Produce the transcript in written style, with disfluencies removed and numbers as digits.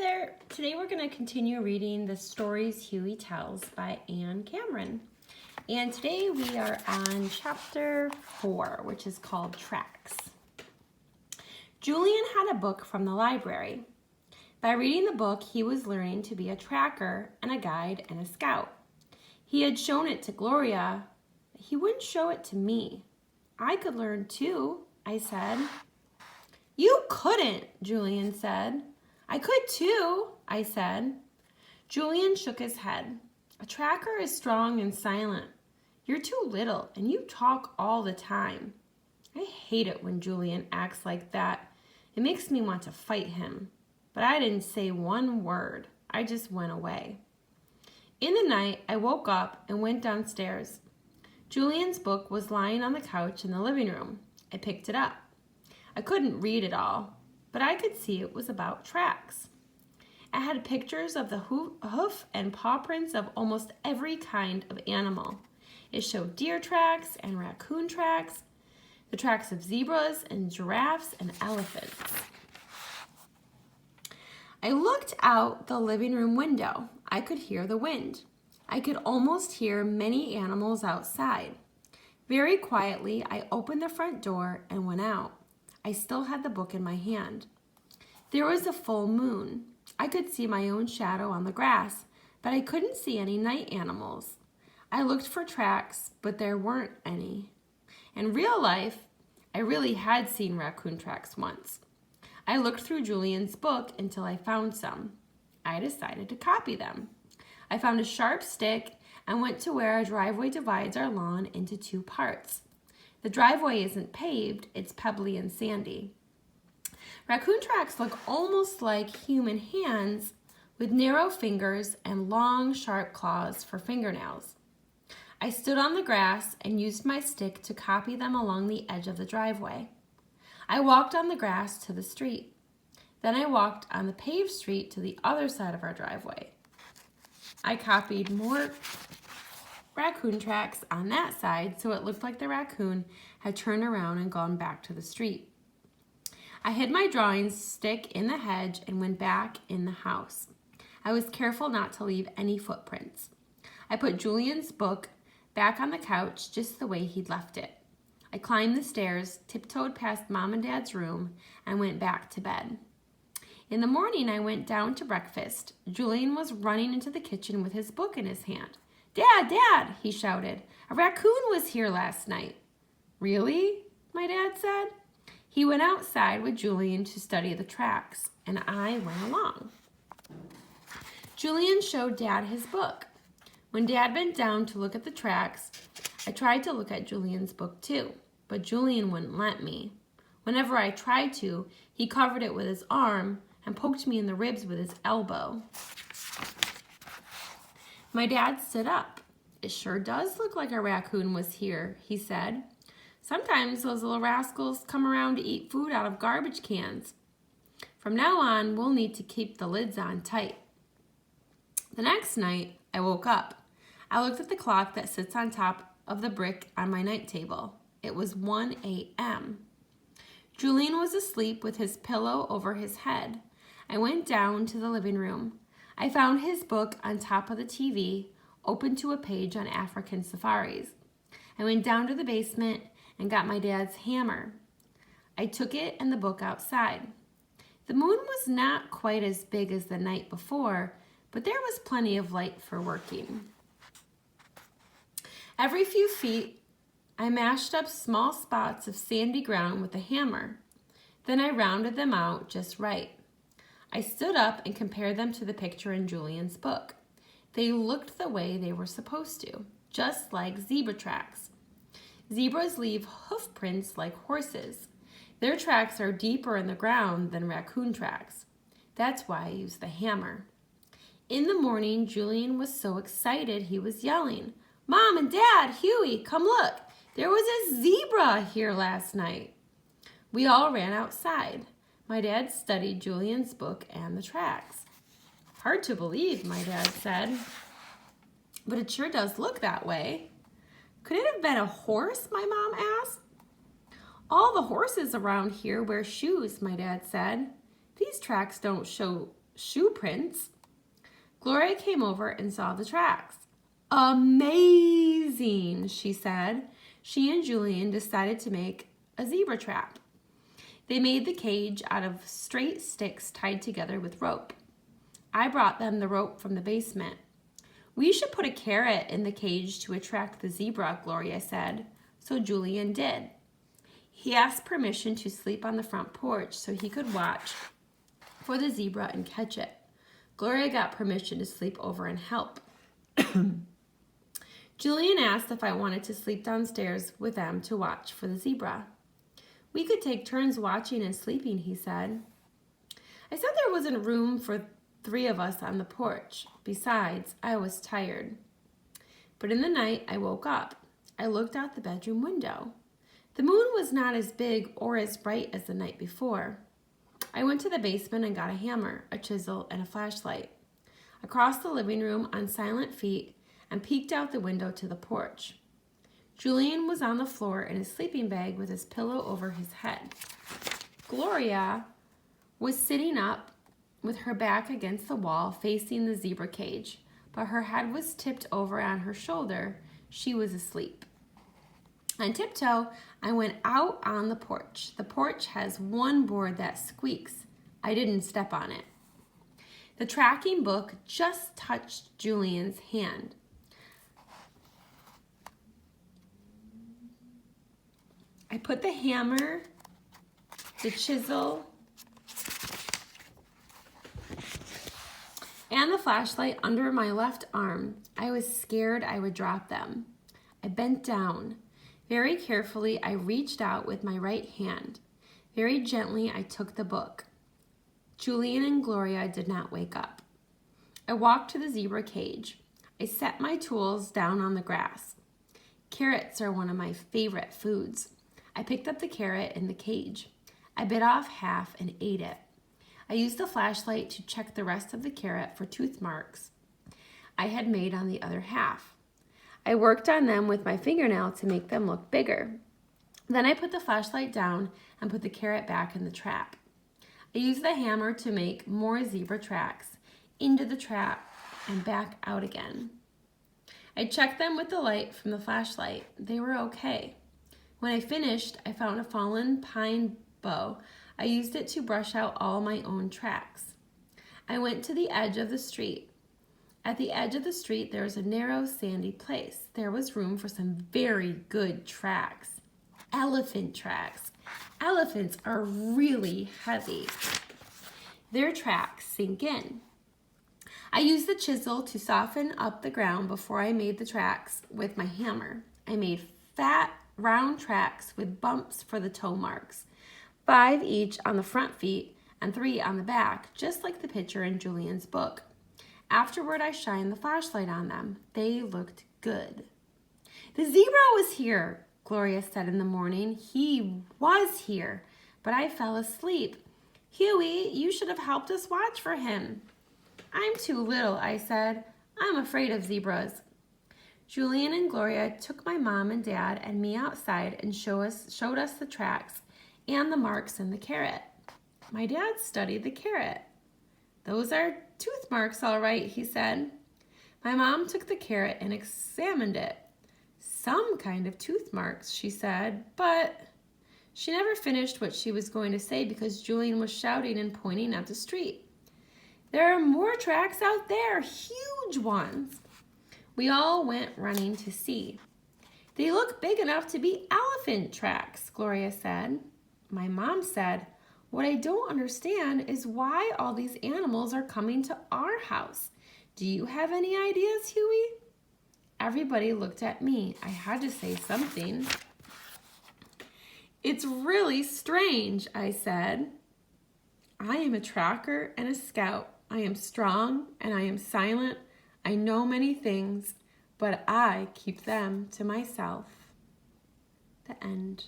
there! Today we're going to continue reading The Stories Huey Tells by Anne Cameron. And today we are on chapter 4, which is called Tracks. Julian had a book from the library. By reading the book, he was learning to be a tracker and a guide and a scout. He had shown it to Gloria. He wouldn't show it to me. I could learn too, I said. You couldn't, Julian said. I could too, I said. Julian shook his head. A tracker is strong and silent. You're too little and you talk all the time. I hate it when Julian acts like that. It makes me want to fight him. But I didn't say one word. I just went away. In the night, I woke up and went downstairs. Julian's book was lying on the couch in the living room. I picked it up. I couldn't read it all, but I could see it was about tracks. It had pictures of the hoof and paw prints of almost every kind of animal. It showed deer tracks and raccoon tracks, the tracks of zebras and giraffes and elephants. I looked out the living room window. I could hear the wind. I could almost hear many animals outside. Very quietly, I opened the front door and went out. I still had the book in my hand. There was a full moon. I could see my own shadow on the grass, but I couldn't see any night animals. I looked for tracks, but there weren't any. In real life, I really had seen raccoon tracks once. I looked through Julian's book until I found some. I decided to copy them. I found a sharp stick and went to where a driveway divides our lawn into two parts. The driveway isn't paved, it's pebbly and sandy. Raccoon tracks look almost like human hands with narrow fingers and long, sharp claws for fingernails. I stood on the grass and used my stick to copy them along the edge of the driveway. I walked on the grass to the street. Then I walked on the paved street to the other side of our driveway. I copied more raccoon tracks on that side so it looked like the raccoon had turned around and gone back to the street. I hid my drawing stick in the hedge and went back in the house. I was careful not to leave any footprints. I put Julian's book back on the couch just the way he'd left it. I climbed the stairs, tiptoed past Mom and Dad's room, and went back to bed. In the morning, I went down to breakfast. Julian was running into the kitchen with his book in his hand. "Dad, Dad," he shouted, "a raccoon was here last night." "Really?" my dad said. He went outside with Julian to study the tracks, and I went along. Julian showed Dad his book. When Dad bent down to look at the tracks, I tried to look at Julian's book too, but Julian wouldn't let me. Whenever I tried to, he covered it with his arm and poked me in the ribs with his elbow. My dad stood up. "It sure does look like a raccoon was here," he said. "Sometimes those little rascals come around to eat food out of garbage cans. From now on, we'll need to keep the lids on tight." The next night, I woke up. I looked at the clock that sits on top of the brick on my night table. It was 1 a.m. Julian was asleep with his pillow over his head. I went down to the living room. I found his book on top of the TV, open to a page on African safaris. I went down to the basement and got my dad's hammer. I took it and the book outside. The moon was not quite as big as the night before, but there was plenty of light for working. Every few feet, I mashed up small spots of sandy ground with a hammer. Then I rounded them out just right. I stood up and compared them to the picture in Julian's book. They looked the way they were supposed to, just like zebra tracks. Zebras leave hoof prints like horses. Their tracks are deeper in the ground than raccoon tracks. That's why I used the hammer. In the morning, Julian was so excited he was yelling, "Mom and Dad, Huey, come look. There was a zebra here last night." We all ran outside. My dad studied Julian's book and the tracks. "Hard to believe," my dad said, "but it sure does look that way." "Could it have been a horse?" my mom asked. "All the horses around here wear shoes," my dad said. "These tracks don't show shoe prints. Gloria came over and saw the tracks. Amazing, she said. She and Julian decided to make a zebra trap. They made the cage out of straight sticks tied together with rope. I brought them the rope from the basement. We should put a carrot in the cage to attract the zebra, Gloria said. So Julian did. He asked permission to sleep on the front porch so he could watch for the zebra and catch it. Gloria got permission to sleep over and help. Julian asked if I wanted to sleep downstairs with them to watch for the zebra. We could take turns watching and sleeping, he said. I said there wasn't room for 3 of us on the porch. Besides, I was tired. But in the night, I woke up. I looked out the bedroom window. The moon was not as big or as bright as the night before. I went to the basement and got a hammer, a chisel, and a flashlight. Across the living room on silent feet and peeked out the window to the porch. Julian was on the floor in his sleeping bag with his pillow over his head. Gloria was sitting up with her back against the wall facing the zebra cage, but her head was tipped over on her shoulder. She was asleep. On tiptoe, I went out on the porch. The porch has one board that squeaks. I didn't step on it. The tracking book just touched Julian's hand. I put the hammer, the chisel, and the flashlight under my left arm. I was scared I would drop them. I bent down. Very carefully, I reached out with my right hand. Very gently, I took the book. Julian and Gloria did not wake up. I walked to the zebra cage. I set my tools down on the grass. Carrots are one of my favorite foods. I picked up the carrot in the cage. I bit off half and ate it. I used the flashlight to check the rest of the carrot for tooth marks I had made on the other half. I worked on them with my fingernail to make them look bigger. Then I put the flashlight down and put the carrot back in the trap. I used the hammer to make more zebra tracks into the trap and back out again. I checked them with the light from the flashlight. They were okay. When I finished, I found a fallen pine bough. I used it to brush out all my own tracks. I went to the edge of the street. At the edge of the street, there was a narrow, sandy place. There was room for some very good tracks. Elephant tracks. Elephants are really heavy. Their tracks sink in. I used the chisel to soften up the ground before I made the tracks with my hammer. I made fat, round tracks with bumps for the toe marks, 5 each on the front feet and 3 on the back, just like the picture in Julian's book. Afterward, I shined the flashlight on them. They looked good. The zebra was here, Gloria said in the morning. He was here, but I fell asleep. Huey, you should have helped us watch for him. I'm too little, I said. I'm afraid of zebras. Julian and Gloria took my mom and dad and me outside and showed us the tracks and the marks in the carrot. My dad studied the carrot. Those are tooth marks, all right, he said. My mom took the carrot and examined it. Some kind of tooth marks, she said, but she never finished what she was going to say because Julian was shouting and pointing at the street. There are more tracks out there, huge ones. We all went running to see. They look big enough to be elephant tracks, Gloria said. My mom said, what I don't understand is why all these animals are coming to our house. Do you have any ideas, Huey? Everybody looked at me. I had to say something. It's really strange, I said. I am a tracker and a scout. I am strong and I am silent. I know many things, but I keep them to myself. The end.